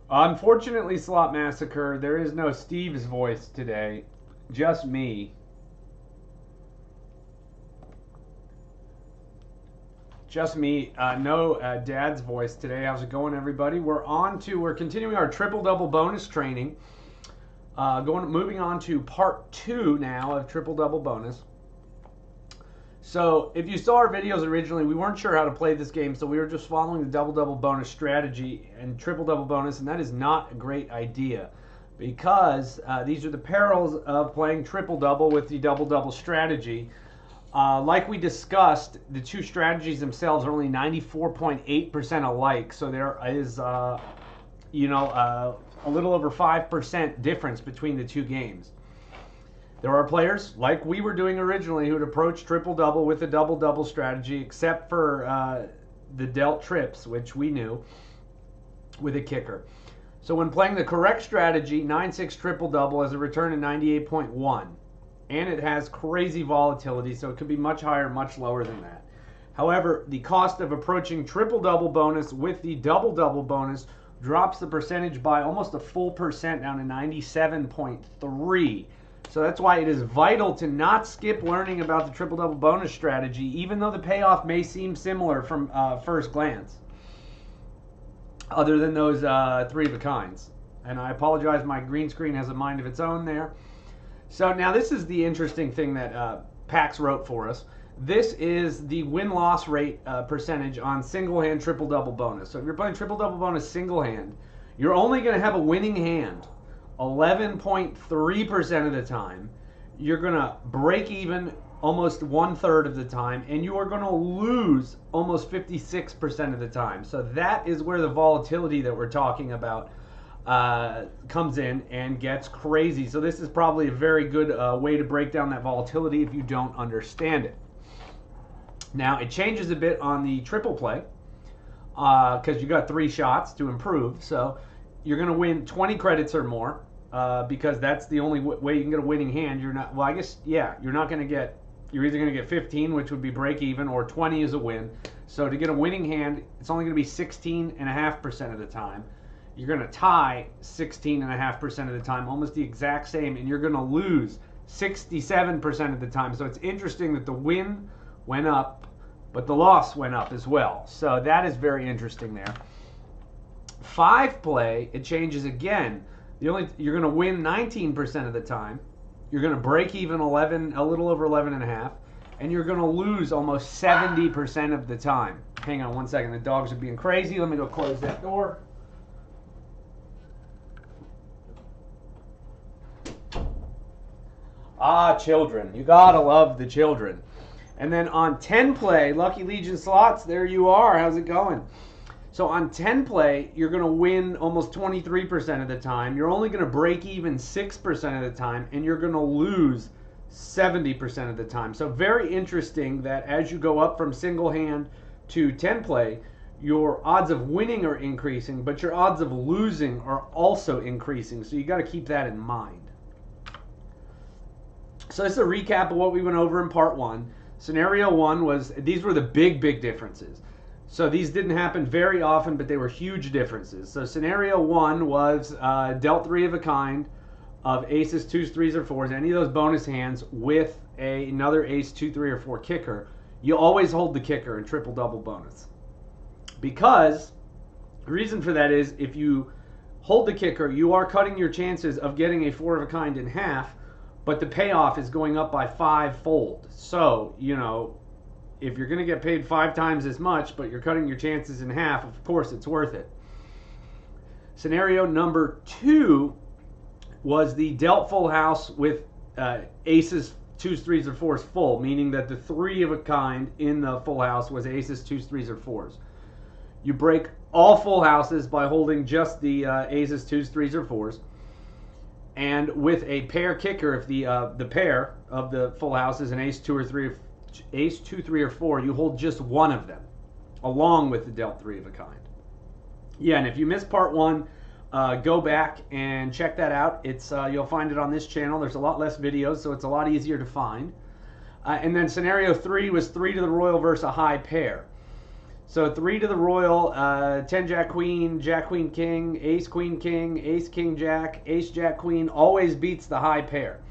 Unfortunately, Slot Massacre, there is no Steve's voice today. Just me. Just me. No Dad's voice today. How's it going, everybody? We're continuing our triple double bonus training. Moving on to part 2 now of triple double bonus. So if you saw our videos originally, we weren't sure how to play this game, so we were just following the double-double bonus strategy and triple-double bonus, and that is not a great idea because these are the perils of playing triple-double with the double-double strategy. Like we discussed, the two strategies themselves are only 94.8% alike, so there is, a little over 5% difference between the two games. There are players, like we were doing originally, who would approach triple-double with a double-double strategy, except for the dealt trips, which we knew, with a kicker. So when playing the correct strategy, 9-6 triple-double has a return of 98.1. And it has crazy volatility, so it could be much higher, much lower than that. However, the cost of approaching triple-double bonus with the double-double bonus drops the percentage by almost a full percent down to 97.3. So that's why it is vital to not skip learning about the triple-double bonus strategy, even though the payoff may seem similar from first glance, other than those three of a kinds. And I apologize, my green screen has a mind of its own there. So now this is the interesting thing that Pax wrote for us. This is the win-loss rate percentage on single-hand triple-double bonus. So if you're playing triple-double bonus single-hand, you're only going to have a winning hand 11.3% of the time. You're going to break even almost 1/3 of the time, and you are going to lose almost 56% of the time. So that is where the volatility that we're talking about comes in and gets crazy. So this is probably a very good way to break down that volatility if you don't understand it. Now it changes a bit on the triple play because you got 3 shots to improve. So you're going to win 20 credits or more because that's the only way you can get a winning hand. You're not, well, I guess, yeah, you're not going to get, you're either going to get 15, which would be break even, or 20 is a win. So to get a winning hand, it's only going to be 16.5% of the time. You're going to tie 16.5% of the time, almost the exact same, and you're going to lose 67% of the time. So it's interesting that the win went up, but the loss went up as well. So that is very interesting there. 5 play, it changes again. You're going to win 19% of the time. You're going to break even a little over 11.5, and you're going to lose almost 70% of the time. Hang on one second. The dogs are being crazy. Let me go close that door. Ah, children. You gotta love the children. And then on 10 play, Lucky Legion slots, there you are. How's it going? So on 10 play, you're going to win almost 23% of the time. You're only going to break even 6% of the time, and you're going to lose 70% of the time. So very interesting that as you go up from single hand to 10 play, your odds of winning are increasing, but your odds of losing are also increasing. So you got to keep that in mind. So this is a recap of what we went over in part 1. Scenario 1 was, these were the big differences. So these didn't happen very often, but they were huge differences. So scenario 1 was dealt 3 of a kind of aces, 2s, 3s, or 4s, any of those bonus hands with another ace, 2, 3, or 4 kicker. You always hold the kicker in triple-double bonus. Because the reason for that is if you hold the kicker, you are cutting your chances of getting a 4 of a kind in half, but the payoff is going up by 5-fold. So, if you're going to get paid 5 times as much, but you're cutting your chances in half, of course it's worth it. Scenario number 2 was the dealt full house with aces, 2s, 3s, or 4s full, meaning that the 3 of a kind in the full house was aces, 2s, 3s, or 4s. You break all full houses by holding just the aces, 2s, 3s, or 4s. And with a pair kicker, if the pair of the full house is an ace, 2, 3, or 4, you hold just one of them, along with the dealt 3 of a kind. Yeah, and if you missed part 1, go back and check that out. It's you'll find it on this channel. There's a lot less videos, so it's a lot easier to find. And then scenario 3 was 3 to the royal versus a high pair. So 3 to the royal, 10 jack queen king, ace queen king, ace king jack, ace jack queen always beats the high pair.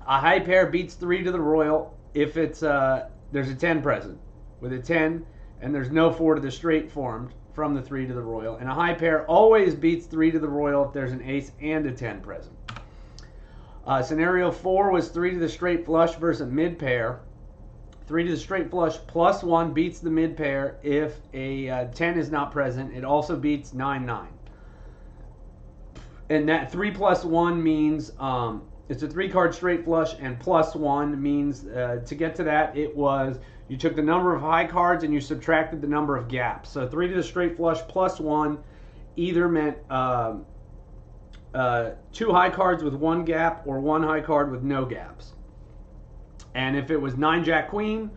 A high pair beats 3 to the royal if it's there's a 10 present. With a 10 and there's no 4 to the straight formed from the 3 to the royal. And a high pair always beats 3 to the royal if there's an ace and a 10 present. Scenario 4 was 3 to the straight flush versus a mid pair. 3 to the straight flush plus 1 beats the mid pair if a 10 is not present. It also beats 9-9. And that 3 plus 1 means it's a 3-card straight flush, and plus 1 means to get to that, it was you took the number of high cards and you subtracted the number of gaps. So 3 to the straight flush plus 1 either meant 2 high cards with 1 gap or 1 high card with no gaps. And if it was 9 jack queen,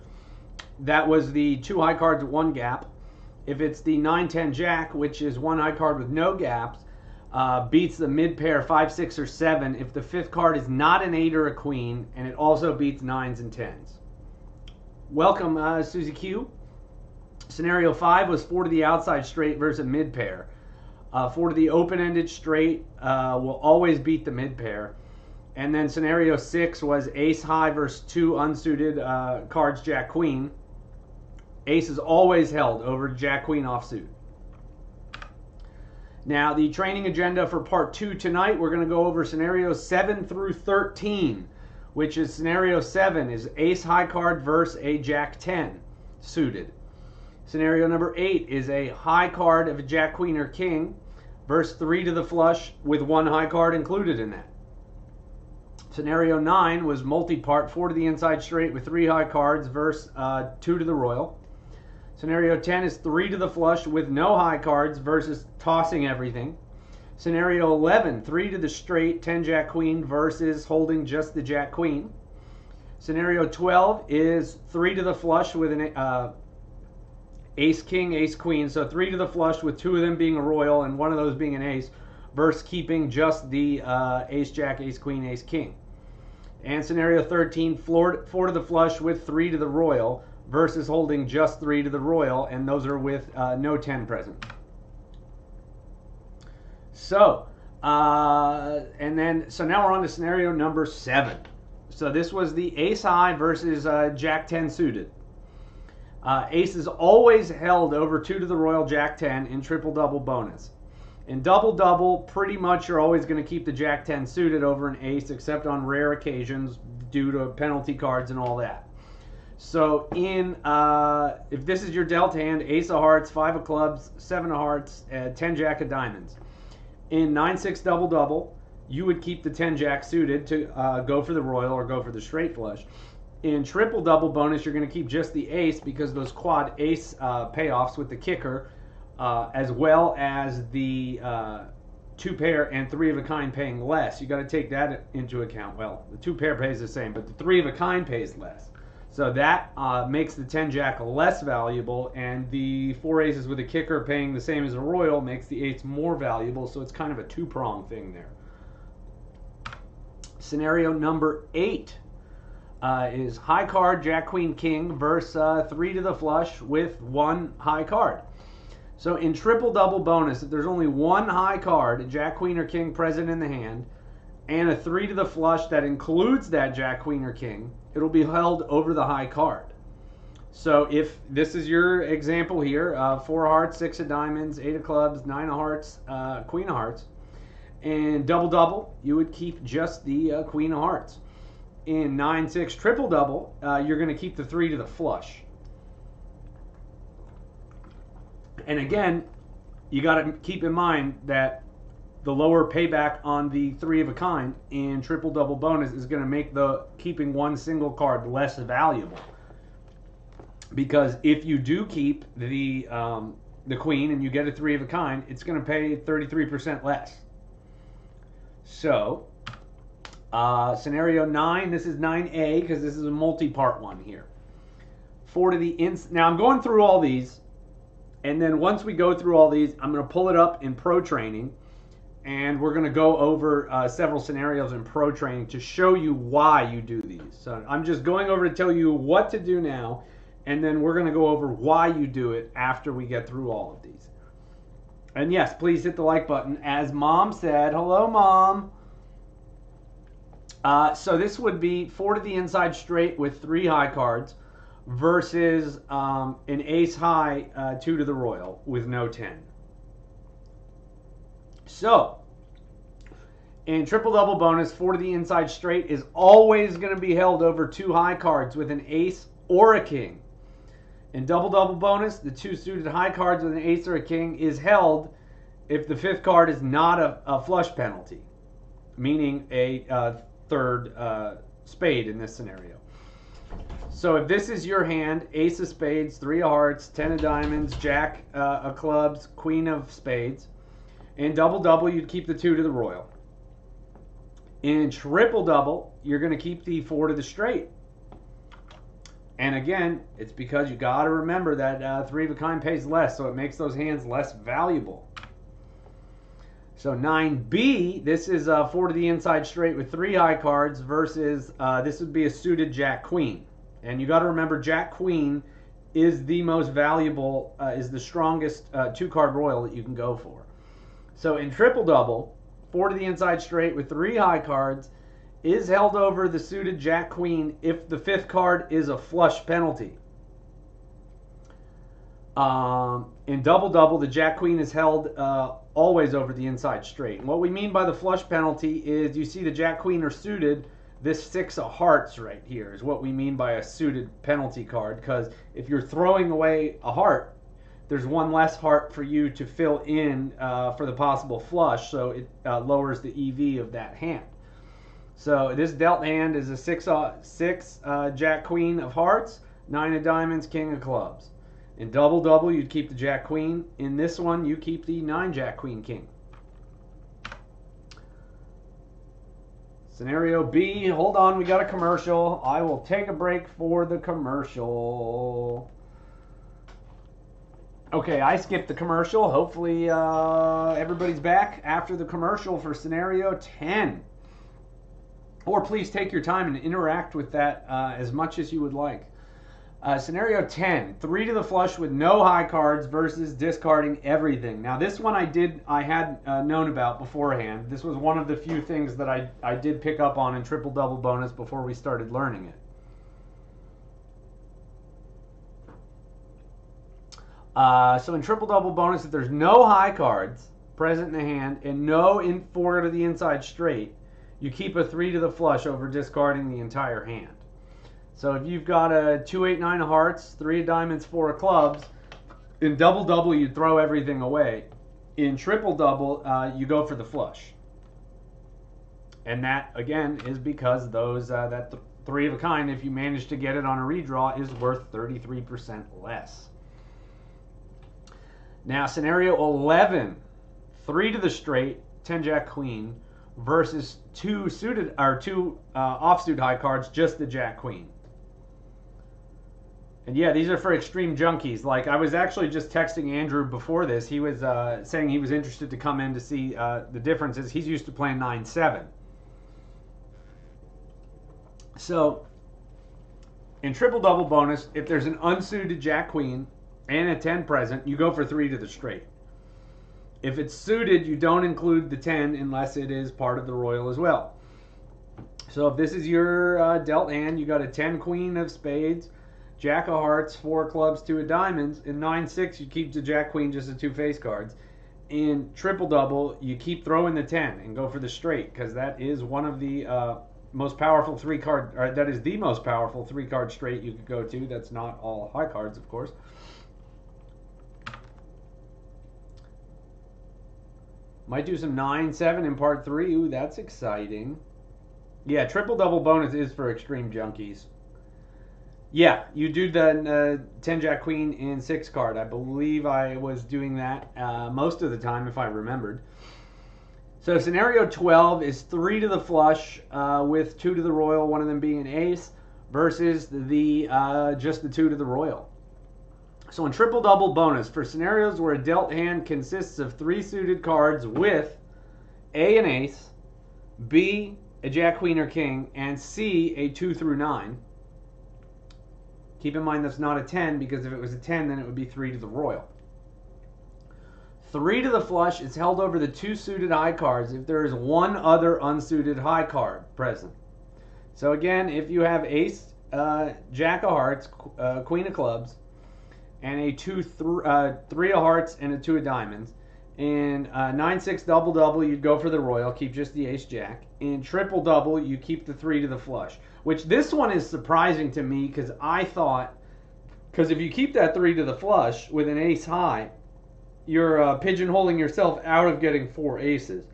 that was the 2 high cards with 1 gap. If it's the 9-10 jack, which is 1 high card with no gaps, beats the mid pair 5, 6, or 7 if the 5th card is not an 8 or a queen, and it also beats 9s and 10s. Welcome, Susie Q. Scenario 5 was 4 to the outside straight versus a mid pair. 4 to the open-ended straight will always beat the mid pair. And then scenario 6 was ace high versus 2 unsuited cards jack queen. Ace is always held over jack queen offsuit. Now, the training agenda for part 2 tonight, we're going to go over scenarios 7 through 13, which is scenario 7 is ace high card versus a jack 10 suited. Scenario number 8 is a high card of a jack queen or king versus 3 to the flush with 1 high card included in that. Scenario 9 was multi-part, 4 to the inside straight with 3 high cards versus 2 to the royal. Scenario 10 is 3 to the flush with no high cards versus tossing everything. Scenario 11, 3 to the straight, 10 jack queen versus holding just the jack queen. Scenario 12 is 3 to the flush with an ace king, ace queen. So 3 to the flush with 2 of them being a royal and 1 of those being an ace versus keeping just the ace jack, ace queen, ace king. And scenario 13, 4 to the flush with 3 to the royal versus holding just 3 to the royal, and those are with no 10 present. So, so now we're on to scenario number 7. So this was the ace high versus jack 10 suited. Ace is always held over 2 to the royal jack 10 in triple double bonus. In double double, pretty much you're always going to keep the jack 10 suited over an ace, except on rare occasions due to penalty cards and all that. So if this is your dealt hand, ace of hearts, 5 of clubs, 7 of hearts, 10 jack of diamonds. In 9-6 double double, you would keep the 10 jack suited to go for the royal or go for the straight flush. In triple double bonus, you're going to keep just the ace because those quad ace payoffs with the kicker, as well as the 2 pair and 3 of a kind paying less. You got to take that into account. Well, the 2 pair pays the same, but the 3 of a kind pays less. So that makes the 10 jack less valuable, and the 4 aces with a kicker paying the same as a royal makes the 8s more valuable. So it's kind of a 2-prong thing there. Scenario number 8 is high card jack queen king versus 3 to the flush with 1 high card. So in triple double bonus, if there's only 1 high card, a jack queen or king present in the hand, and a 3 to the flush that includes that jack queen or king, it'll be held over the high card. So if this is your example here, 4 of hearts, 6 of diamonds, 8 of clubs, 9 of hearts, queen of hearts, and double double, you would keep just the queen of hearts. In 9-6 triple double, you're going to keep the 3 to the flush. And again, you got to keep in mind that the lower payback on the 3 of a kind in triple double bonus is going to make the keeping 1 single card less valuable. Because if you do keep the queen and you get a 3 of a kind, it's going to pay 33% less. So, scenario 9, this is 9A because this is a multi-part one here. 4 to the now I'm going through all these, and then once we go through all these, I'm going to pull it up in pro training. And we're going to go over several scenarios in pro training to show you why you do these. So I'm just going over to tell you what to do now. and then we're going to go over why you do it after we get through all of these. And yes, please hit the like button. As Mom said, hello, Mom. So this would be 4 to the inside straight with 3 high cards versus an ace high 2 to the royal with no 10. So in triple double bonus, 4 to the inside straight is always going to be held over 2 high cards with an ace or a king. In double double bonus, the 2 suited high cards with an ace or a king is held if the 5th card is not a flush penalty, meaning a third spade in this scenario. So if this is your hand, ace of spades, 3 of hearts, 10 of diamonds, jack of clubs, queen of spades, in double double you'd keep the 2 to the royal. In triple double, you're going to keep the 4 to the straight. And again, it's because you got to remember that 3 of a kind pays less, so it makes those hands less valuable. So 9B, this is 4 to the inside straight with 3 high cards versus this would be a suited jack queen. And you got to remember jack queen is the most valuable, is the strongest 2-card royal that you can go for. So in triple double, 4 to the inside straight with 3 high cards is held over the suited jack queen if the 5th card is a flush penalty. In double double, the jack queen is held always over the inside straight. And what we mean by the flush penalty is you see the jack queen are suited. This 6 of hearts right here is what we mean by a suited penalty card, because if you're throwing away a heart, there's 1 less heart for you to fill in for the possible flush, so it lowers the EV of that hand. So this dealt hand is a 6 jack queen of hearts, 9 of diamonds, king of clubs. In double double, you'd keep the jack queen. In this one, you keep the 9 jack queen king. Scenario B, hold on, we got a commercial. I will take a break for the commercial. Okay, I skipped the commercial. Hopefully everybody's back after the commercial for scenario 10. Or please take your time and interact with that as much as you would like. Scenario 10, 3 to the flush with no high cards versus discarding everything. Now this one I had known about beforehand. This was one of the few things that I did pick up on in triple double bonus before we started learning it. So in triple double bonus, if there's no high cards present in the hand and no 4 to the inside straight, you keep a 3 to the flush over discarding the entire hand. So if you've got a 2, 8, 9 of hearts, 3 of diamonds, 4 of clubs, in double double you throw everything away. In triple double you go for the flush. And that again is because those that 3 of a kind, if you manage to get it on a redraw, is worth 33% less. Now scenario 11, 3 to the straight, 10 jack queen versus 2 suited or 2 offsuit high cards, just the jack queen. And yeah, these are for extreme junkies. Like I was actually just texting Andrew before this. He was saying he was interested to come in to see the differences. He's used to playing 9-7. So in triple double bonus, if there's an unsuited jack queen and a 10 present, you go for 3 to the straight. If it's suited, you don't include the 10 unless it is part of the royal as well. So if this is your dealt hand, you got a 10 queen of spades, jack of hearts, 4 clubs, 2 of diamonds. In 9-6, you keep the jack queen, just the 2 face cards. In triple double, you keep throwing the 10 and go for the straight, because that is one of the most powerful 3-card, or that is the most powerful 3-card straight you could go to. That's not all high cards, of course. Might do some 9-7 in part 3. Ooh, that's exciting. Yeah, triple double bonus is for extreme junkies. Yeah, you do the 10 jack queen in 6 card. I believe I was doing that most of the time if I remembered. So scenario 12 is 3 to the flush with 2 to the royal, one of them being an ace, versus the just the 2 to the royal. So in triple double bonus, for scenarios where a dealt hand consists of 3 suited cards with A, an ace, B, a jack, queen, or king, and C, a 2 through 9, Keep in mind that's not a 10, because if it was a 10, then it would be 3 to the royal. 3 to the flush is held over the 2 suited high cards if there is one other unsuited high card present. So again, if you have ace, jack of hearts, queen of clubs, and a 3 of hearts and a 2 of diamonds, in 9-6 double-double, you'd go for the royal, keep just the ace-jack. In triple-double, you keep the 3 to the flush, which this one is surprising to me, because I thought, because if you keep that 3 to the flush with an ace high, you're pigeonholing yourself out of getting 4 aces.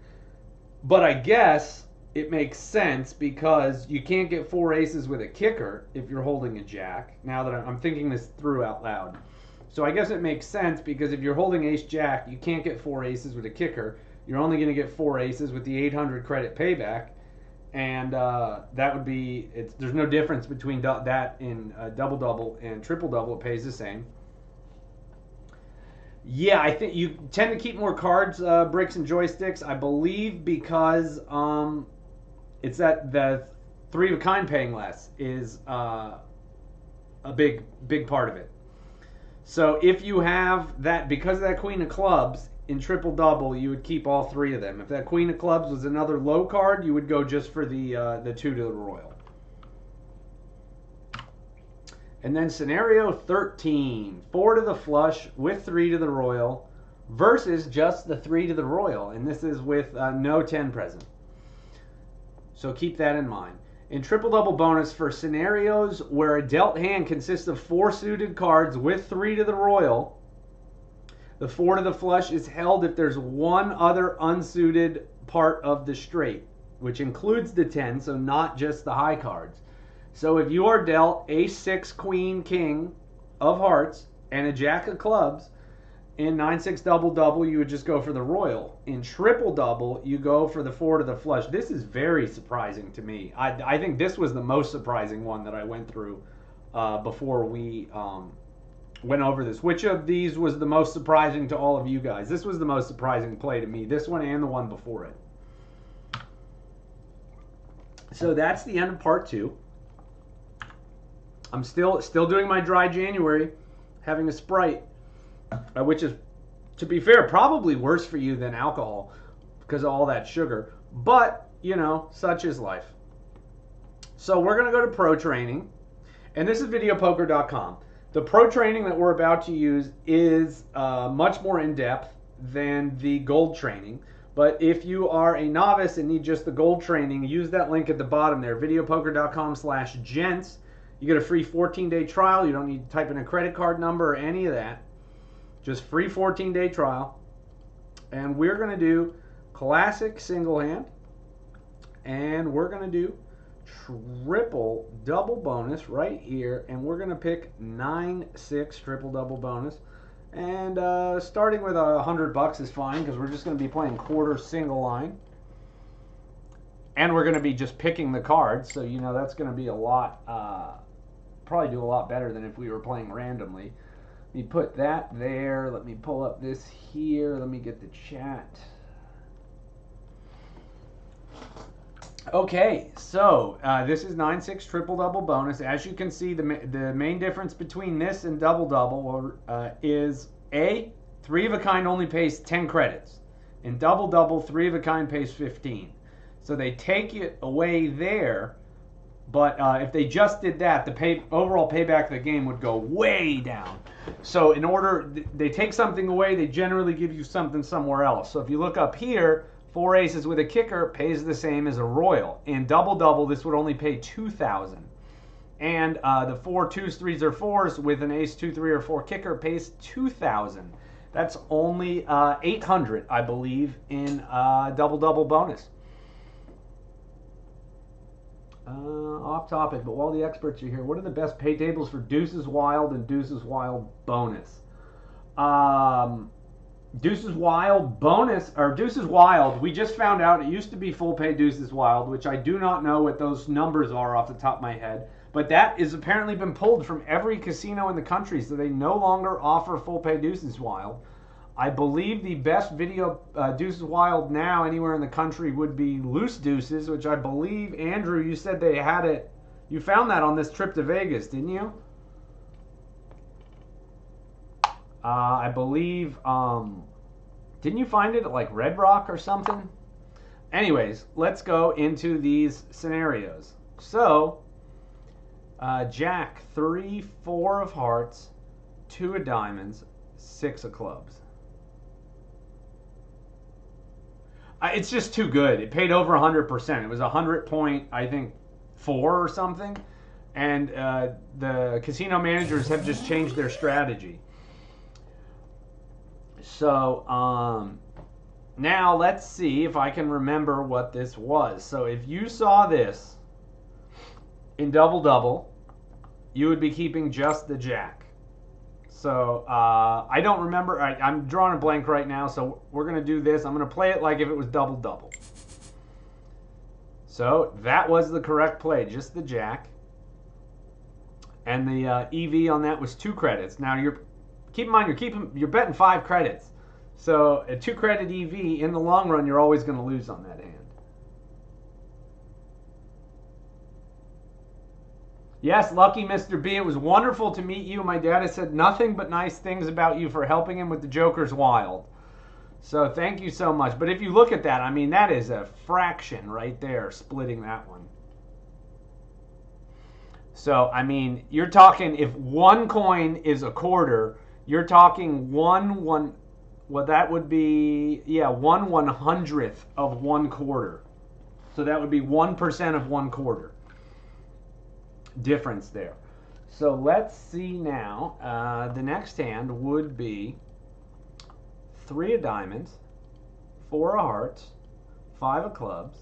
But I guess it makes sense, because you can't get 4 aces with a kicker if you're holding a jack, now that I'm thinking this through out loud. So I guess it makes sense, because if you're holding ace-jack, you can't get 4 aces with a kicker. You're only going to get 4 aces with the 800 credit payback. And that would be, there's no difference between that in double-double and triple-double. It pays the same. Yeah, I think you tend to keep more cards, bricks, and joysticks, I believe, because it's that the 3 of a kind paying less is a big part of it. So if you have that, because of that queen of clubs, in triple double, you would keep all 3 of them. If that queen of clubs was another low card, you would go just for the 2 to the royal. And then scenario 13, 4 to the flush with 3 to the royal versus just the 3 to the royal. And this is with no 10 present. So keep that in mind. In triple-double bonus, for scenarios where a dealt hand consists of 4 suited cards with 3 to the royal, the 4 to the flush is held if there's one other unsuited part of the straight, which includes the 10, so not just the high cards. So if you are dealt ace, 6, queen, king of hearts and a jack of clubs, in 9-6 double-double, you would just go for the royal. In triple-double, you go for the 4 to the flush. This is very surprising to me. I think this was the most surprising one that I went through before we went over this. Which of these was the most surprising to all of you guys? This was the most surprising play to me. This one and the one before it. So that's the end of part 2. I'm still doing my dry January, having a Sprite. Which is, to be fair, probably worse for you than alcohol because of all that sugar. But, you know, such is life. So we're going to go to pro training. And this is videopoker.com. The pro training that we're about to use is much more in-depth than the gold training. But if you are a novice and need just the gold training, use that link at the bottom there, videopoker.com/gents. You get a free 14-day trial. You don't need to type in a credit card number or any of that. Just free 14-day trial. And we're going to do classic single hand. And we're going to do triple double bonus right here. And we're going to pick 9-6 triple double bonus. And starting with $100 is fine, because we're just going to be playing quarter single line. And we're going to be just picking the cards. So, you know, that's going to be a lot, probably do a lot better than if we were playing randomly. Let me put that there. Let me pull up this here. Let me get the chat. Okay, so this is 9-6 triple-double bonus. As you can see, the main difference between this and double-double is A, 3 of a kind only pays 10 credits. In double-double, 3 of a kind pays 15. So they take it away there, but if they just did that, the overall payback of the game would go way down. So in order, they take something away, they generally give you something somewhere else. So if you look up here, 4 aces with a kicker pays the same as a royal. In double-double, this would only pay $2,000. And the 4 2s, 3s, or 4s with an ace, 2, 3, or 4 kicker pays $2,000. That's only $800, I believe, in double-double bonus. Off topic, but while the experts are here, what are the best pay tables for Deuces Wild and Deuces Wild bonus? Deuces Wild bonus, or Deuces Wild, we just found out it used to be full pay Deuces Wild, which I do not know what those numbers are off the top of my head, but that has apparently been pulled from every casino in the country, so they no longer offer full pay Deuces Wild. I believe the best video Deuces Wild now anywhere in the country would be Loose Deuces, which I believe, Andrew, you said they had it. You found that on this trip to Vegas, didn't you? I believe, didn't you find it at like Red Rock or something? Anyways, let's go into these scenarios. So, Jack, 3, 4 of hearts, 2 of diamonds, 6 of clubs. It's just too good. It paid over 100%. It was 100 point, I think, 4 or something. And the casino managers have just changed their strategy. So, now let's see if I can remember what this was. So if you saw this in double-double, you would be keeping just the jack. So I don't remember. I'm drawing a blank right now, so we're going to do this. I'm going to play it like if it was double-double. So that was the correct play, just the jack. And the EV on that was 2 credits. Now keep in mind you're betting 5 credits. So a 2 credit EV, in the long run, you're always going to lose on that hand. Yes, lucky Mr. B, it was wonderful to meet you. My dad has said nothing but nice things about you for helping him with the Joker's Wild. So thank you so much. But if you look at that, I mean, that is a fraction right there, splitting that one. So, I mean, you're talking, if 1 coin is a quarter, you're talking well, that would be, yeah, 1/100th of 1 quarter. So that would be 1% of 1 quarter. Difference there. So let's see now. The next hand would be 3 of diamonds, 4 of hearts, 5 of clubs,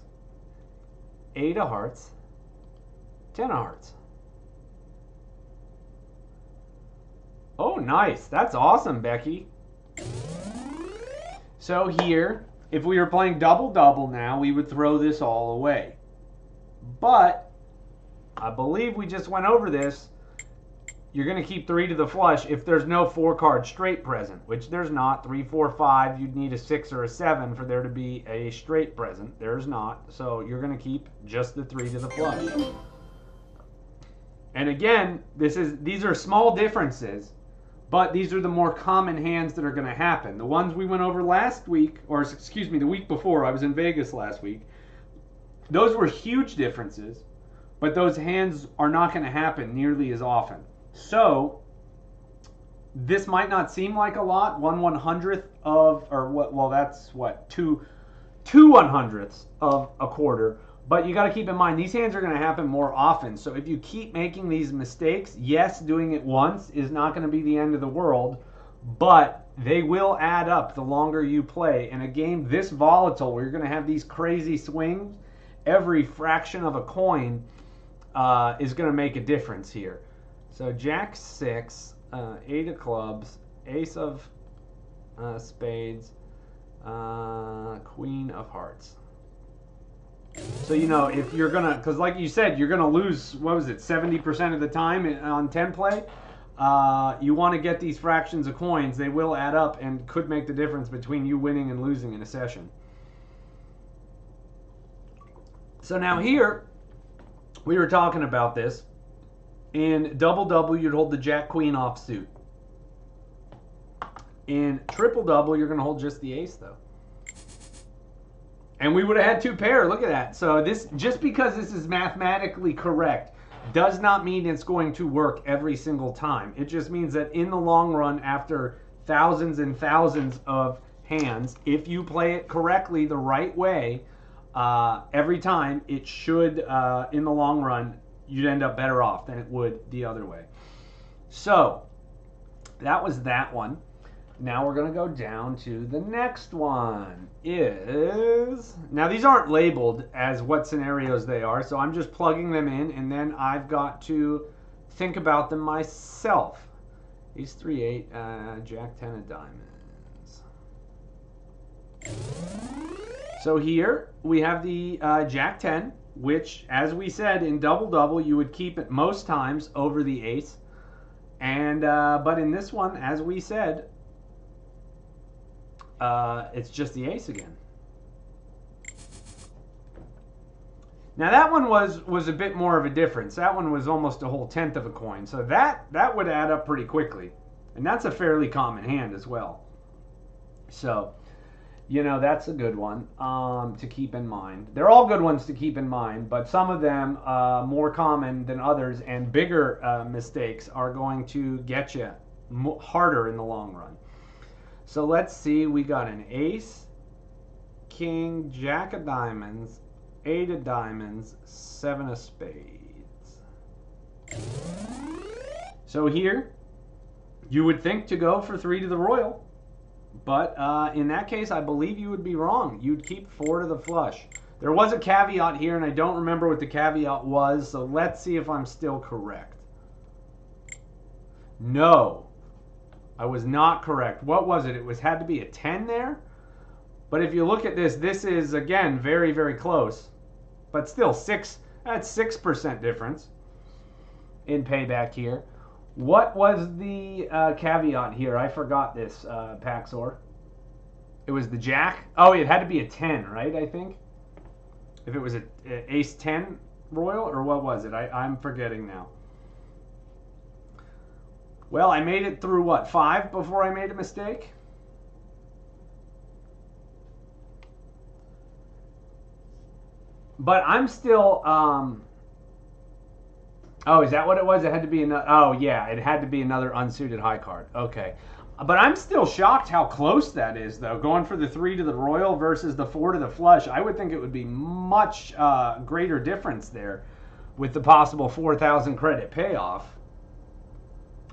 8 of hearts, 10 of hearts. Oh, nice. That's awesome, Becky. So here, if we were playing double-double now, we would throw this all away. But I believe we just went over this. You're going to keep 3 to the flush if there's no 4-card straight present, which there's not. 3, 4, 5, you'd need a 6 or a 7 for there to be a straight present. There's not. So you're going to keep just the 3 to the flush. And again, these are small differences, but these are the more common hands that are going to happen. The ones we went over last week, or excuse me, the week before, I was in Vegas last week, those were huge differences, but those hands are not going to happen nearly as often. So this might not seem like a lot, 1/100th of, or what? Well, that's what, 2 100ths of a quarter. But you got to keep in mind, these hands are going to happen more often. So if you keep making these mistakes, yes, doing it once is not going to be the end of the world, but they will add up the longer you play. In a game this volatile, where you're going to have these crazy swings, every fraction of a coin is going to make a difference here. So Jack 6, 8 of clubs, Ace of spades, Queen of hearts. So, you know, if you're going to, because like you said, you're going to lose, what was it, 70% of the time on 10 play. You want to get these fractions of coins. They will add up and could make the difference between you winning and losing in a session. So now here, we were talking about this. In double-double, you'd hold the Jack-Queen offsuit. In triple-double, you're going to hold just the ace, though. And we would have had 2 pair. Look at that. So this, just because this is mathematically correct, does not mean it's going to work every single time. It just means that in the long run, after thousands and thousands of hands, if you play it correctly the right way, every time, it should, in the long run, you'd end up better off than it would the other way. So that was that one. Now we're going to go down to the next one. Now these aren't labeled as what scenarios they are, so I'm just plugging them in, and then I've got to think about them myself. Ace 3, 8, Jack 10 of diamonds. So here we have the Jack 10, which, as we said, in double-double, you would keep it most times over the ace. And but in this one, as we said, it's just the ace again. Now that one was a bit more of a difference. That one was almost a whole 1/10 of a coin. So that would add up pretty quickly. And that's a fairly common hand as well. So, you know, that's a good one to keep in mind. They're all good ones to keep in mind, but some of them more common than others, and bigger mistakes are going to get you harder in the long run. So let's see, we got an ace, king, jack of diamonds, 8 of diamonds, 7 of spades. So here, you would think to go for 3 to the royal, but in that case, I believe you would be wrong. You'd keep 4 to the flush. There was a caveat here, and I don't remember what the caveat was, so let's see if I'm still correct. No, I was not correct. What was it? It had to be a 10 there? But if you look at this, this is, again, very, very close. But still, that's 6% difference in payback here. What was the caveat here? I forgot this, Paxor. It was the jack. Oh, it had to be a 10, right, I think? If it was a ace 10 royal, or what was it? I'm forgetting now. Well, I made it through, what, 5 before I made a mistake? But I'm still... Oh, is that what it was? It had to be another... Oh, yeah, it had to be another unsuited high card. Okay. But I'm still shocked how close that is, though. Going for the 3 to the royal versus the 4 to the flush. I would think it would be much greater difference there with the possible 4,000 credit payoff.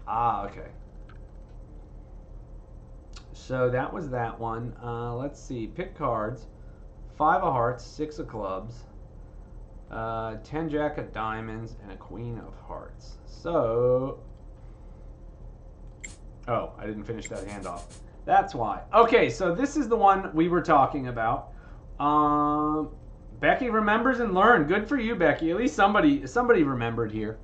Ah, okay. So that was that one. Let's see. Pick cards. 5 of hearts, 6 of clubs, 10 jack of diamonds, and a queen of hearts. So, oh, I didn't finish that handoff. That's why. Okay, so this is the one we were talking about. Becky remembers and learned. Good for you, Becky. At least somebody remembered here.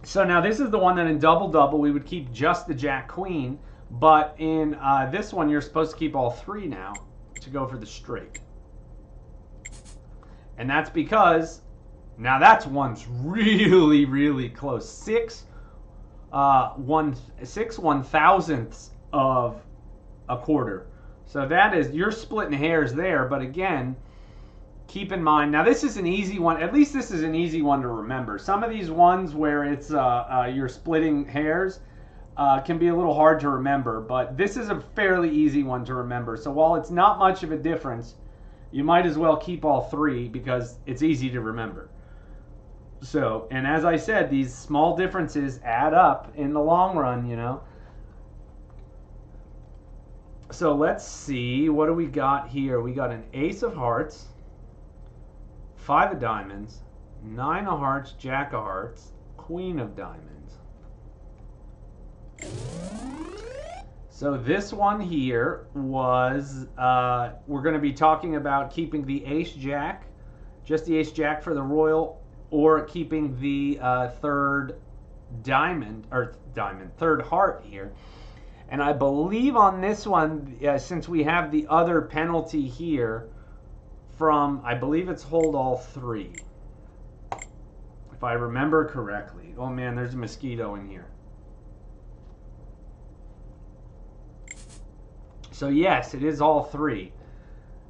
So now this is the one that in double-double we would keep just the jack-queen, but in this one you're supposed to keep all 3 now to go for the straight. And that's because, now that's one's really, really close. 6 1/1000ths of a quarter. So that is, you're splitting hairs there, but again, keep in mind, now this is an easy one, at least this is an easy one to remember. Some of these ones where it's you're splitting hairs can be a little hard to remember, but this is a fairly easy one to remember. So while it's not much of a difference, you might as well keep all 3 because it's easy to remember. So, and as I said, these small differences add up in the long run, you know. So let's see, what do we got here? We got an ace of hearts, 5 of diamonds, 9 of hearts, jack of hearts, queen of diamonds. So this one here was, we're going to be talking about keeping the ace-jack, just the ace-jack for the royal, or keeping the third heart here. And I believe on this one, since we have the other penalty here from, I believe it's hold all 3, if I remember correctly. Oh man, there's a mosquito in here. So yes, it is all 3.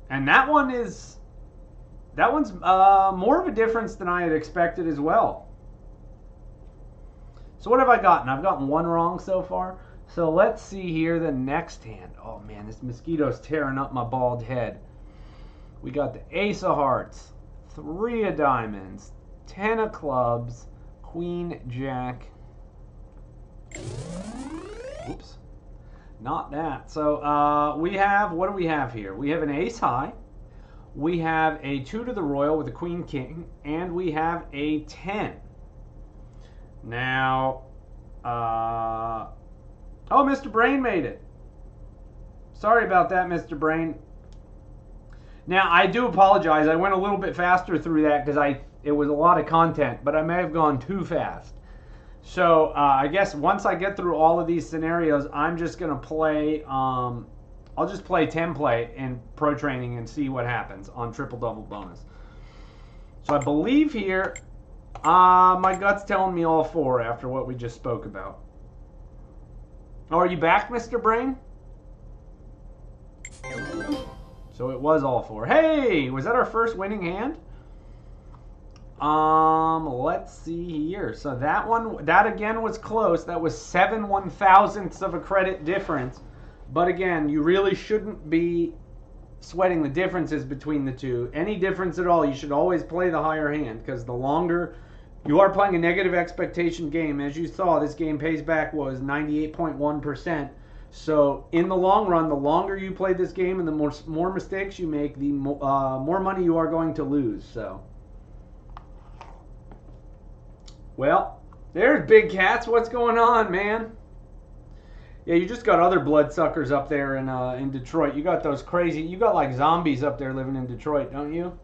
And that one's more of a difference than I had expected as well. So what have I gotten? I've gotten 1 wrong so far. So let's see here the next hand. Oh man, this mosquito's tearing up my bald head. We got the ace of hearts, 3 of diamonds, 10 of clubs, queen, jack. Oops. Not that. So we have, what do we have here? We have an ace high. We have a 2 to the royal with a queen king. And we have a 10. Now, oh, Mr. Brain made it. Sorry about that, Mr. Brain. Now, I do apologize. I went a little bit faster through that because it was a lot of content, but I may have gone too fast. So I guess once I get through all of these scenarios, I'm just going to play, I'll just play 10 play in pro training and see what happens on triple double bonus. So I believe here, my gut's telling me all 4 after what we just spoke about. Oh, are you back, Mr. Brain? So it was all 4. Hey, was that our first winning hand? Let's see here. So that again was close. That was 7 1,000ths of a credit difference. But again, you really shouldn't be sweating the differences between the two. Any difference at all, you should always play the higher hand, because the longer you are playing a negative expectation game, as you saw, this game pays back was 98.1%. So in the long run, the longer you play this game and the more mistakes you make, the more money you are going to lose. So, well, there's Big Cats. What's going on, man? Yeah, you just got other bloodsuckers up there in Detroit. You got those crazy. You got like zombies up there living in Detroit, don't you?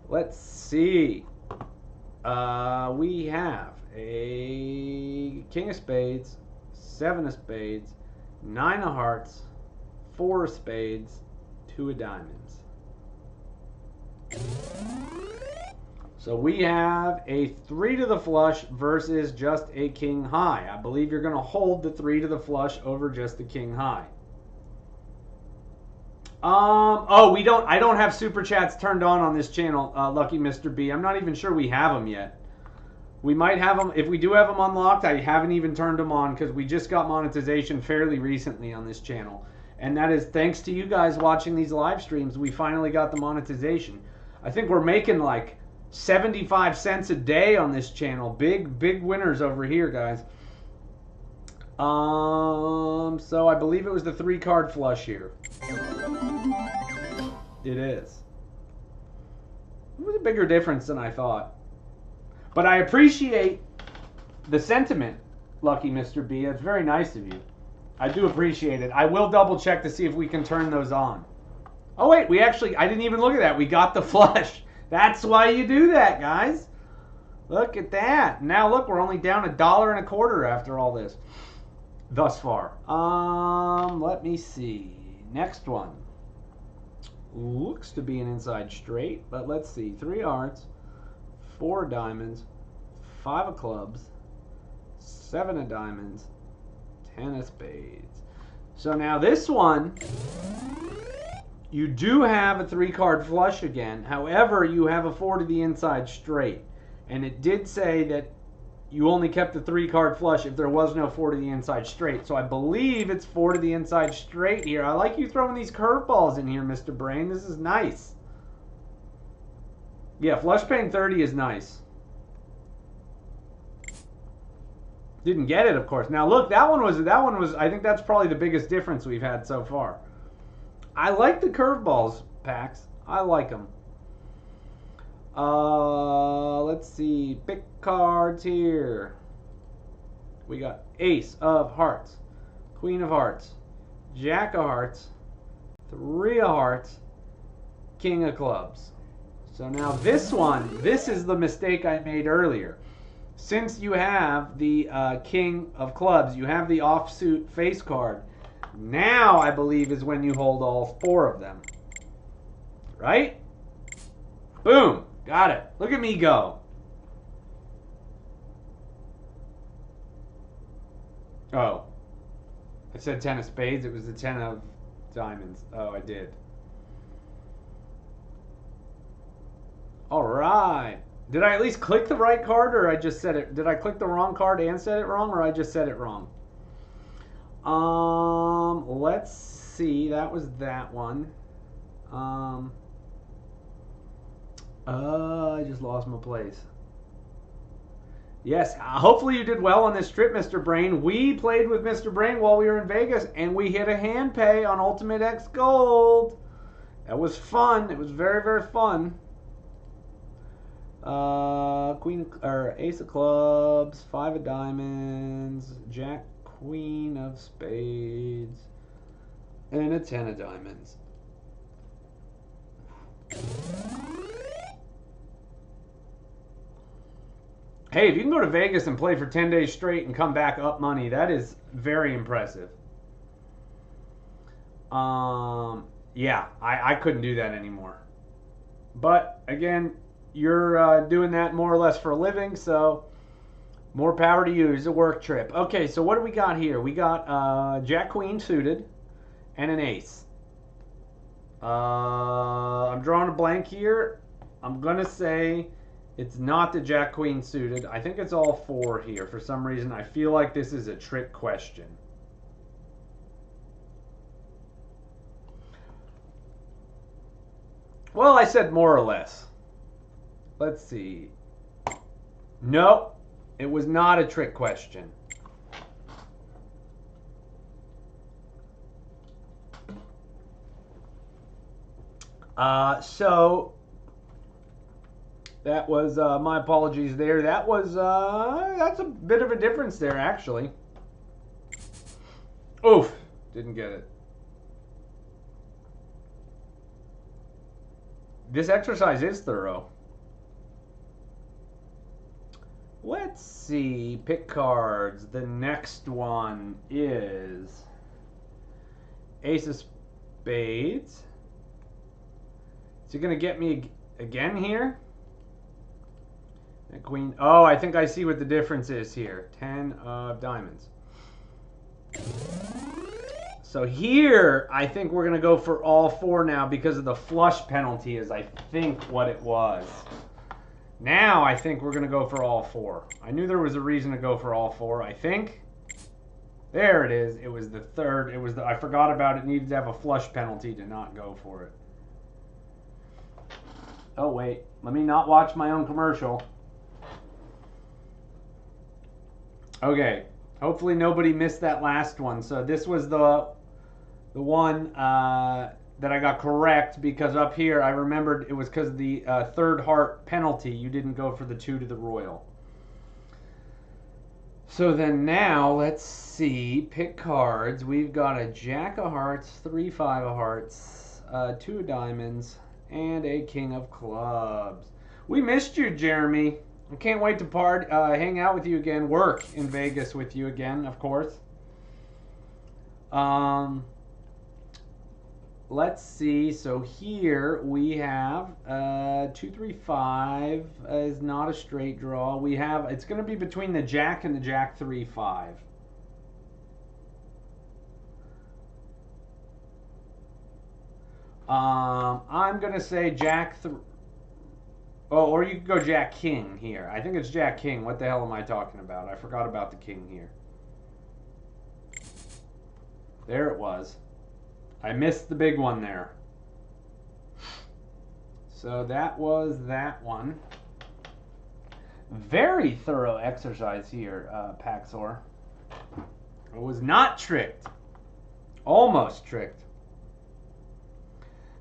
Let's see. We have a King of Spades, 7 of Spades, 9 of Hearts, 4 of Spades, 2 of Diamonds. So we have a 3 to the flush versus just a king high. I believe you're going to hold the 3 to the flush over just the king high. I don't have super chats turned on this channel, Lucky Mr. B. I'm not even sure we have them yet. We might have them. If we do have them unlocked, I haven't even turned them on because we just got monetization fairly recently on this channel. And that is thanks to you guys watching these live streams, we finally got the monetization. I think we're making like 75 cents a day on this channel. Big winners over here, guys. So I believe it was the 3-card flush here. It is. It was a bigger difference than I thought. But I appreciate the sentiment, Lucky Mr. B. It's very nice of you. I do appreciate it. I will double check to see if we can turn those on. Oh wait, I didn't even look at that. We got the flush. That's why you do that, guys. Look at that. Now look, we're only down $1.25 after all this. Thus far. Let me see. Next one. Looks to be an inside straight, but let's see. 3 hearts, 4 diamonds, 5 of clubs, 7 of diamonds, 10 of spades. So now this one, you do have a 3-card flush again. However, you have a 4 to the inside straight. And it did say that you only kept the 3-card flush if there was no 4 to the inside straight. So I believe it's 4 to the inside straight here. I like you throwing these curveballs in here, Mr. Brain. This is nice. Yeah, flush paying 30 is nice. Didn't get it, of course. Now look, that one was I think that's probably the biggest difference we've had so far. I like the curveballs, Pax. I like them. Let's see. Pick cards here. We got Ace of Hearts, Queen of Hearts, Jack of Hearts, 3 of Hearts, King of Clubs. So now this is the mistake I made earlier. Since you have the King of Clubs, you have the offsuit face card. Now, I believe, is when you hold all 4 of them. Right? Boom. Got it. Look at me go. Oh. I said 10 of spades. It was the 10 of diamonds. Oh, I did. All right. Did I at least click the right card, or I just said it? Did I click the wrong card and said it wrong, or I just said it wrong? Let's see. That was that one. I just lost my place. Yes, hopefully you did well on this trip, Mr. Brain. We played with Mr. Brain while we were in Vegas, and we hit a hand pay on Ultimate X Gold. That was fun. It was very, very fun. Ace of clubs, 5 of diamonds, Jack, Queen of spades, and a 10 of diamonds. Hey, if you can go to Vegas and play for 10 days straight and come back up money, that is very impressive. Yeah, I couldn't do that anymore. But, again, you're doing that more or less for a living, so More power to you. It's a work trip. Okay, so what do we got here? We got Jack Queen suited and an ace. I'm drawing a blank here. I'm going to say it's not the Jack Queen suited. I think it's all four here. For some reason, I feel like this is a trick question. Well, I said more or less. Let's see. Nope, it was not a trick question. So that was my apologies there. That was that's a bit of a difference there, actually. Oof, didn't get it. This exercise is thorough. Let's see. Pick cards. The next one is Ace of Spades. Is he going to get me again here? And Queen. Oh, I think I see what the difference is here. 10 of diamonds. So here, I think we're going to go for all four now because of the flush penalty is, I think, what it was. Now, I think we're going to go for all four. I knew there was a reason to go for all four, I think. There it is. It was the third. It was I forgot about it. Needed to have a flush penalty to not go for it. Oh, wait. Let me not watch my own commercial. Okay. Hopefully nobody missed that last one. So this was the one that I got correct, because up here I remembered it was because of the third heart penalty. You didn't go for the 2 to the royal. So then now let's see. Pick cards. We've got a Jack of Hearts, 3 5 of Hearts, 2 of Diamonds, and a King of Clubs. We missed you, Jeremy. I can't wait to hang out with you again. Work in Vegas with you again, of course. Let's see. So here we have 2 3 5 is not a straight draw. We have, it's going to be between the Jack and the Jack 3 5. I'm going to say Jack 3. Oh, or you could go Jack King here. I think it's Jack King. What the hell am I talking about? I forgot about the King here. There it was. I missed the big one there. So that was that one. Very thorough exercise here, Paxor. I was not tricked. Almost tricked.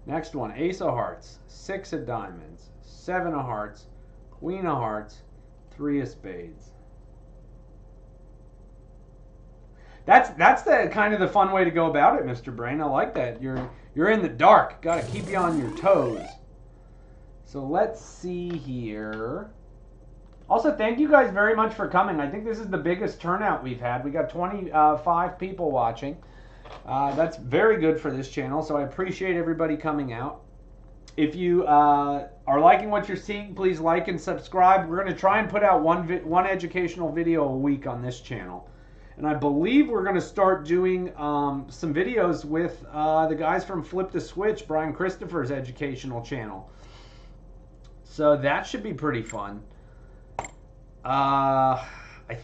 Next one, Ace of Hearts, 6 of Diamonds, 7 of Hearts, Queen of Hearts, 3 of Spades. That's the kind of the fun way to go about it, Mr. Brain. I like that. You're in the dark. Got to keep you on your toes. So let's see here. Also, thank you guys very much for coming. I think this is the biggest turnout we've had. We got 25 people watching. That's very good for this channel, so I appreciate everybody coming out. If you are liking what you're seeing, please like and subscribe. We're going to try and put out one educational video a week on this channel. And I believe we're going to start doing some videos with the guys from Flip the Switch, Brian Christopher's educational channel. So that should be pretty fun. I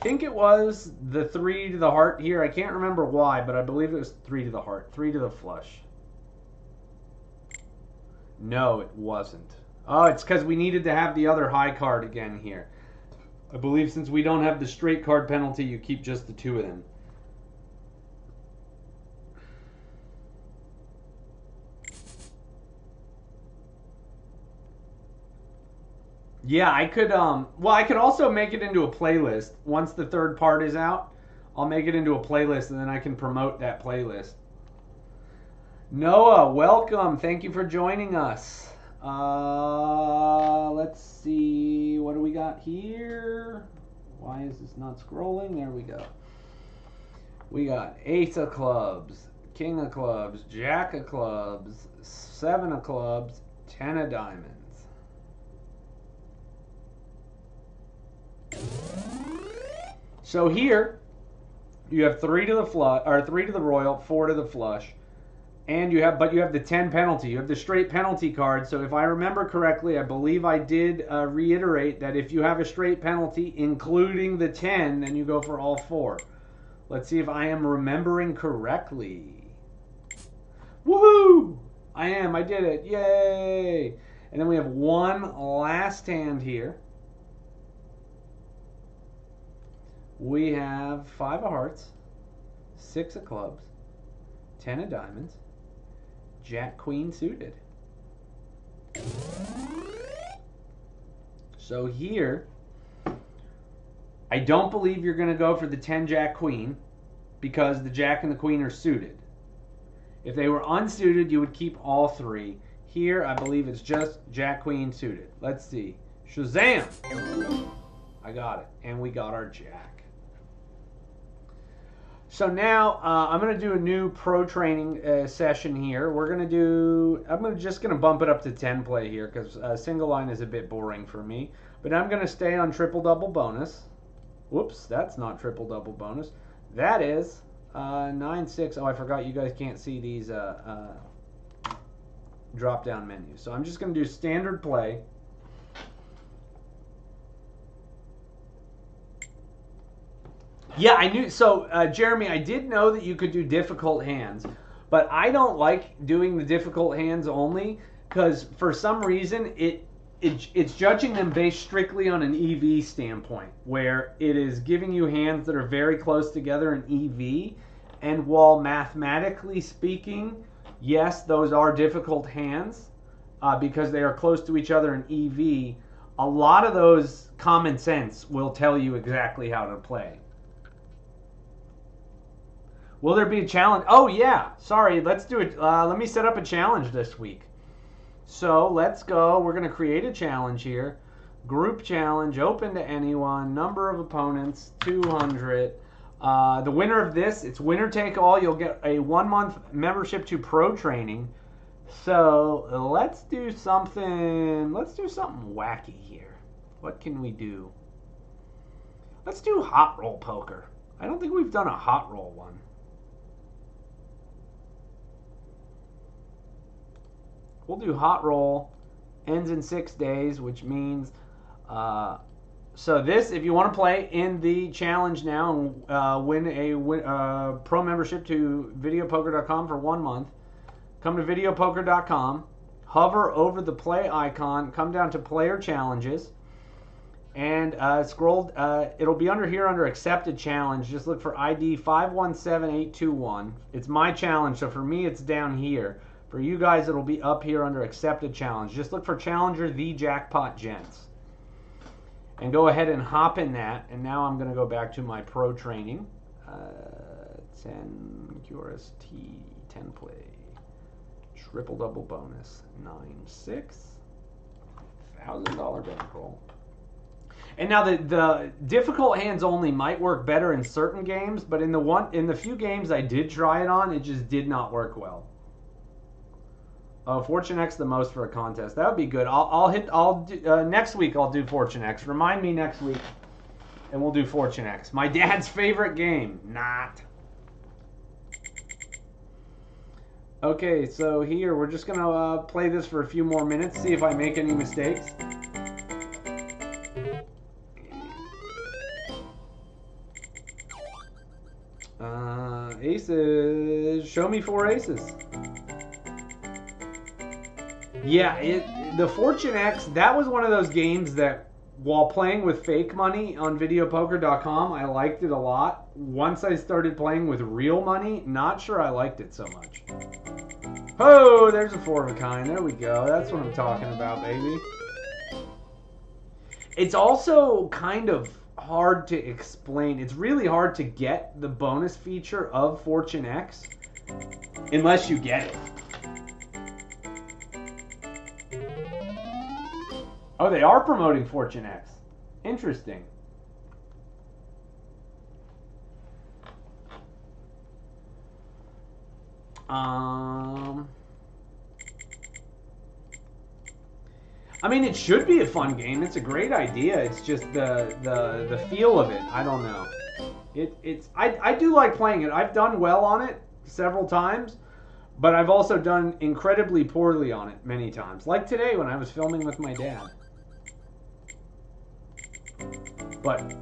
think it was the 3 to the heart here. I can't remember why, but I believe it was 3 to the heart. 3 to the flush. No, it wasn't. Oh, it's because we needed to have the other high card again here. I believe since we don't have the straight card penalty, you keep just the 2 of them. Yeah, I could, well, I could also make it into a playlist. Once the third part is out, I'll make it into a playlist, and then I can promote that playlist. Noah, welcome. Thank you for joining us. Let's see. What do we got here? Why is this not scrolling? There we go. We got Ace of Clubs, King of Clubs, Jack of Clubs, 7 of Clubs, 10 of Diamonds. So here, you have 3 to the flush, or 3 to the royal, 4 to the flush, and you have the 10 penalty. You have the straight penalty card. So if I remember correctly, I believe I did reiterate that if you have a straight penalty, including the 10, then you go for all 4. Let's see if I am remembering correctly. Woohoo! I am. I did it. Yay! And then we have one last hand here. We have 5 of hearts, 6 of clubs, 10 of diamonds, Jack Queen suited. So here, I don't believe you're going to go for the 10 Jack Queen because the Jack and the Queen are suited. If they were unsuited, you would keep all 3. Here, I believe it's just Jack Queen suited. Let's see. Shazam! I got it. And we got our Jack. So now I'm going to do a new pro training session here. I'm just going to bump it up to 10 play here because single line is a bit boring for me. But I'm going to stay on triple double bonus. Whoops, that's not triple double bonus. That is 9-6. Oh, I forgot you guys can't see these drop down menus. So I'm just going to do standard play. Yeah, I knew. So, Jeremy, I did know that you could do difficult hands, but I don't like doing the difficult hands only because for some reason it's judging them based strictly on an EV standpoint, where it is giving you hands that are very close together in EV, and while mathematically speaking, yes, those are difficult hands because they are close to each other in EV, a lot of those common sense will tell you exactly how to play. Will there be a challenge? Oh, yeah. Sorry, let's do it. Let me set up a challenge this week. So let's go. We're going to create a challenge here. Group challenge, open to anyone. Number of opponents, 200. The winner of this, it's winner take all. You'll get a 1-month membership to pro training. So let's do something. Let's do something wacky here. What can we do? Let's do hot roll poker. I don't think we've done a hot roll one. We'll do hot roll, ends in 6 days, which means, so this, if you want to play in the challenge now and win a pro membership to videopoker.com for 1 month, come to videopoker.com, hover over the play icon, come down to player challenges, and scroll, it'll be under here under accepted challenge. Just look for ID 517821. It's my challenge, so for me it's down here. For you guys, it'll be up here under accepted challenge. Just look for Challenger the Jackpot Gents. And go ahead and hop in that. And now I'm going to go back to my pro training. 10 QRST, 10 play. Triple double bonus. 9-6. $1,000 bankroll. And now the difficult hands only might work better in certain games, but in the few games I did try it on, it just did not work well. Oh, Fortune X the most for a contest. That would be good. Next week I'll do Fortune X. Remind me next week, and we'll do Fortune X. My dad's favorite game. Not. Okay, so here we're just gonna play this for a few more minutes. See if I make any mistakes. Aces. Show me 4 aces. Yeah, the Fortune X, that was one of those games that while playing with fake money on videopoker.com, I liked it a lot. Once I started playing with real money, not sure I liked it so much. Oh, there's a 4 of a kind. There we go. That's what I'm talking about, baby. It's also kind of hard to explain. It's really hard to get the bonus feature of Fortune X unless you get it. Oh, they are promoting Fortune X. Interesting. I mean, it should be a fun game. It's a great idea. It's just the feel of it. I don't know. I do like playing it. I've done well on it several times, but I've also done incredibly poorly on it many times. Like today when I was filming with my dad. But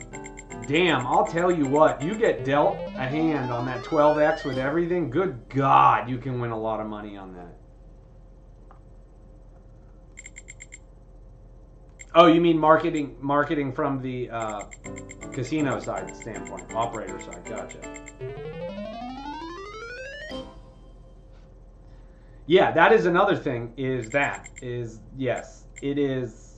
damn, I'll tell you what, you get dealt a hand on that 12x with everything, good God, you can win a lot of money on that. Oh, you mean marketing from the casino side standpoint, operator side, gotcha. Yeah, that is another thing, yes, it is,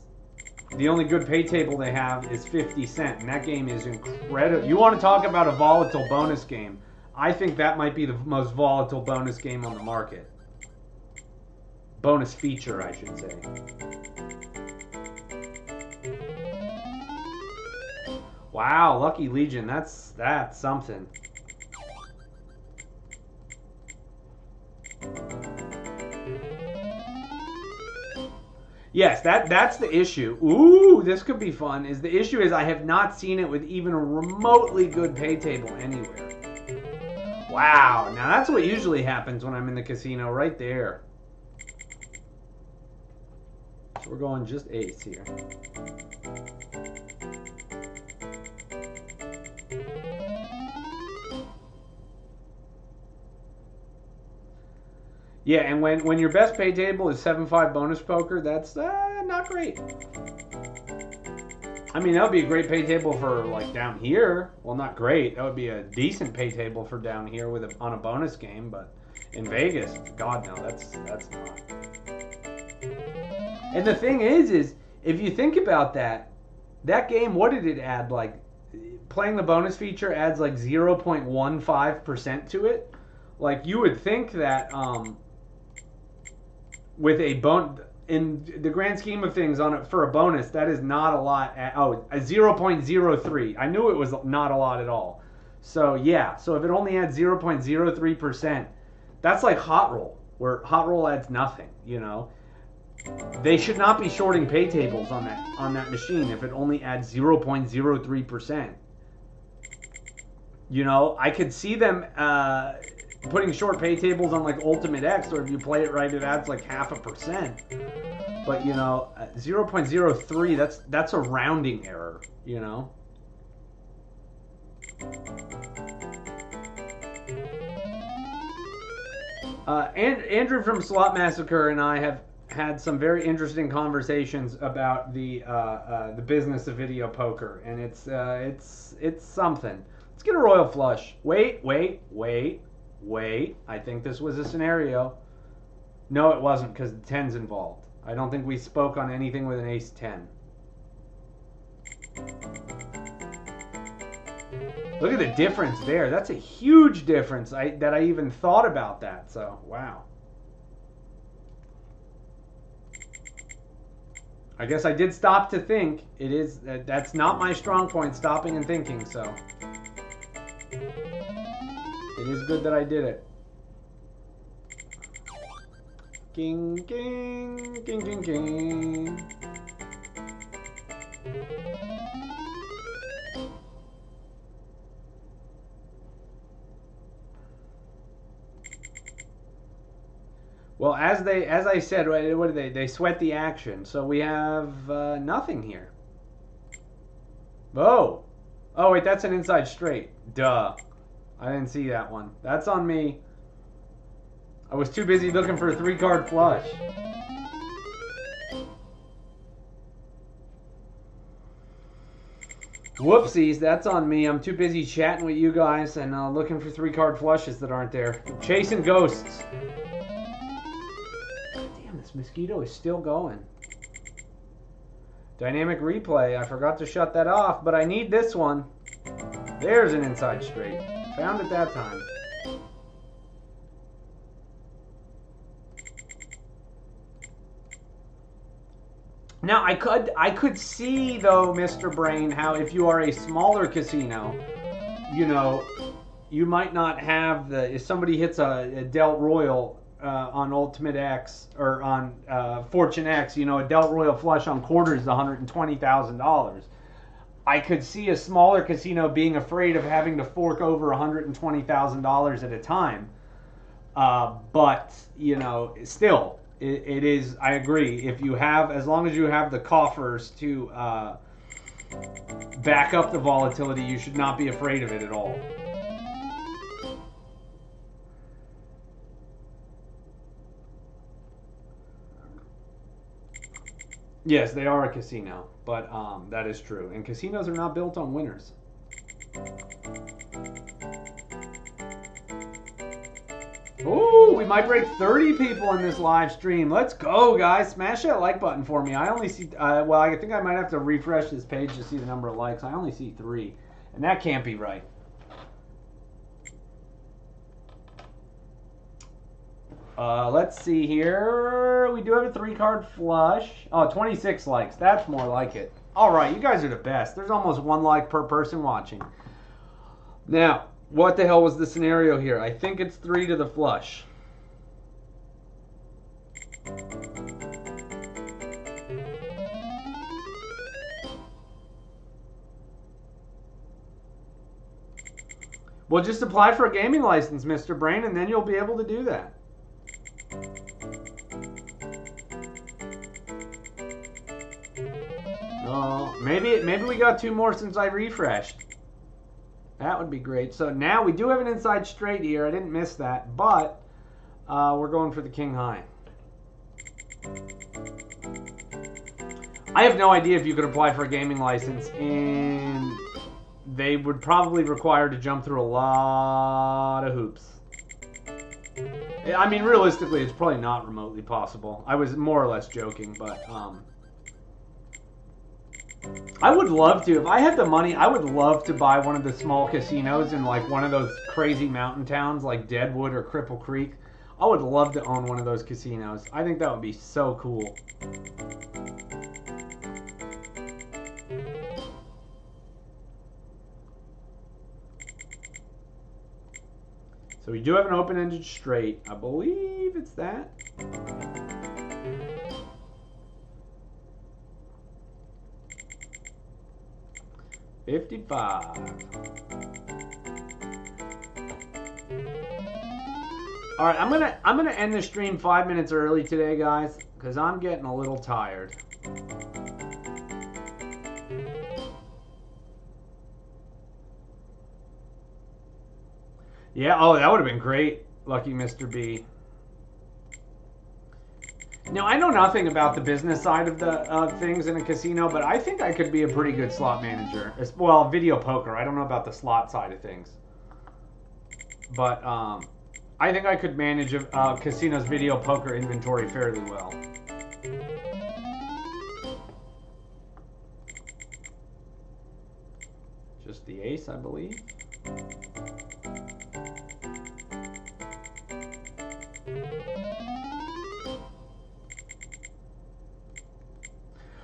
the only good pay table they have is 50 cent, and that game is incredible. You want to talk about a volatile bonus game, I think that might be the most volatile bonus game on the market. Bonus feature, I should say. Wow, Lucky Legion, that's something. Yes, that's the issue. Ooh, this could be fun. The issue is I have not seen it with even a remotely good pay table anywhere. Wow, now that's what usually happens when I'm in the casino, right there. So we're going just ace here. Yeah, and when your best pay table is 7-5 bonus poker, that's not great. I mean, that would be a great pay table for like down here. Well, not great. That would be a decent pay table for down here on a bonus game, but in Vegas, God no, that's not. And the thing is if you think about that game, what did it add? Like playing the bonus feature adds like 0.15% to it. Like you would think that with in the grand scheme of things for a bonus, that is not a lot. A 0.03. I knew it was not a lot at all. So yeah, so if it only adds 0.03%, that's like Hot Roll, where Hot Roll adds nothing. You know, they should not be shorting pay tables on that machine if it only adds 0.03%. You know, I could see them putting short pay tables on like Ultimate X, or if you play it right, it adds like 0.5%. But you know, 0.03, that's a rounding error. You know. And Andrew from Slot Massacre and I have had some very interesting conversations about the business of video poker, and it's something. Let's get a royal flush. Wait. I think this was a scenario. No, it wasn't, because the 10's involved. I don't think we spoke on anything with an ace 10. Look at the difference there. That's a huge difference that I even thought about that. So, wow. I guess I did stop to think. That's not my strong point, stopping and thinking, so. It is good that I did it. King, king, king, king, king. Well, as I said, what do they? They sweat the action. So we have nothing here. Oh, wait, that's an inside straight. Duh. I didn't see that one. That's on me. I was too busy looking for a 3-card flush. Whoopsies, that's on me. I'm too busy chatting with you guys and looking for 3-card flushes that aren't there. Chasing ghosts. God damn, this mosquito is still going. Dynamic replay. I forgot to shut that off, but I need this one. There's an inside straight. Found it that time. Now I could see though, Mr. Brain, how if you are a smaller casino, you know, you might not have if somebody hits a Delt Royal on Ultimate X or on Fortune X, you know, a Delt Royal flush on quarters is $120,000. I could see a smaller casino being afraid of having to fork over $120,000 at a time. But still, it is. I agree. If you have, as long as you have the coffers to back up the volatility, you should not be afraid of it at all. Yes, they are a casino, but that is true. And casinos are not built on winners. Oh, we might break 30 people in this live stream. Let's go, guys. Smash that like button for me. I only see, well, I think I might have to refresh this page to see the number of likes. I only see 3, and that can't be right. Let's see here. We do have a 3-card flush. Oh, 26 likes. That's more like it. All right, you guys are the best. There's almost 1 like per person watching. Now, what the hell was the scenario here? I think it's 3 to the flush. Well, just apply for a gaming license, Mr. Brain, and then you'll be able to do that. Oh, maybe we got 2 more since I refreshed. That would be great. So now we do have an inside straight here. I didn't miss that, but we're going for the king high. I have no idea if you could apply for a gaming license, and they would probably require to jump through a lot of hoops. I mean, realistically, it's probably not remotely possible. I was more or less joking, but I would love to. If I had the money, I would love to buy one of the small casinos in like one of those crazy mountain towns like Deadwood or Cripple Creek. I would love to own one of those casinos. I think that would be so cool. So we do have an open-ended straight. I believe it's that. $55. All right, I'm gonna end the stream 5 minutes early today, guys, because I'm getting a little tired. Yeah, oh, that would have been great, lucky Mr. B. Now, I know nothing about the business side of the things in a casino, but I think I could be a pretty good slot manager. Well, video poker. I don't know about the slot side of things. But I think I could manage a casino's video poker inventory fairly well. Just the ace, I believe.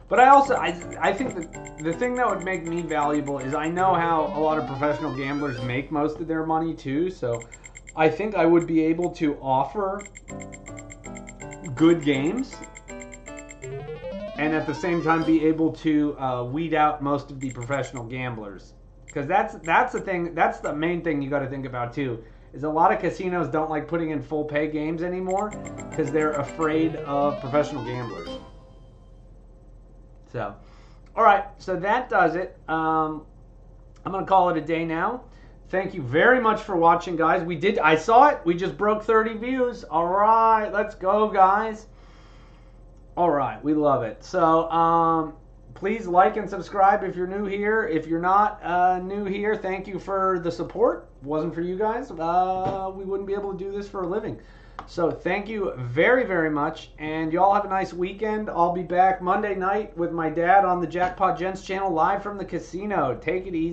But I think that the thing that would make me valuable is I know how a lot of professional gamblers make most of their money too. So I think I would be able to offer good games and at the same time be able to weed out most of the professional gamblers. Because that's the thing. That's the main thing you got to think about too. Is a lot of casinos don't like putting in full pay games anymore because they're afraid of professional gamblers. So, all right, so that does it. I'm going to call it a day now. Thank you very much for watching, guys. I saw it. We just broke 30 views. All right, let's go, guys. All right, we love it. So, please like and subscribe if you're new here. If you're not new here, thank you for the support. If it wasn't for you guys, we wouldn't be able to do this for a living. So thank you very, very much, and y'all have a nice weekend. I'll be back Monday night with my dad on the Jackpot Gents channel live from the casino. Take it easy.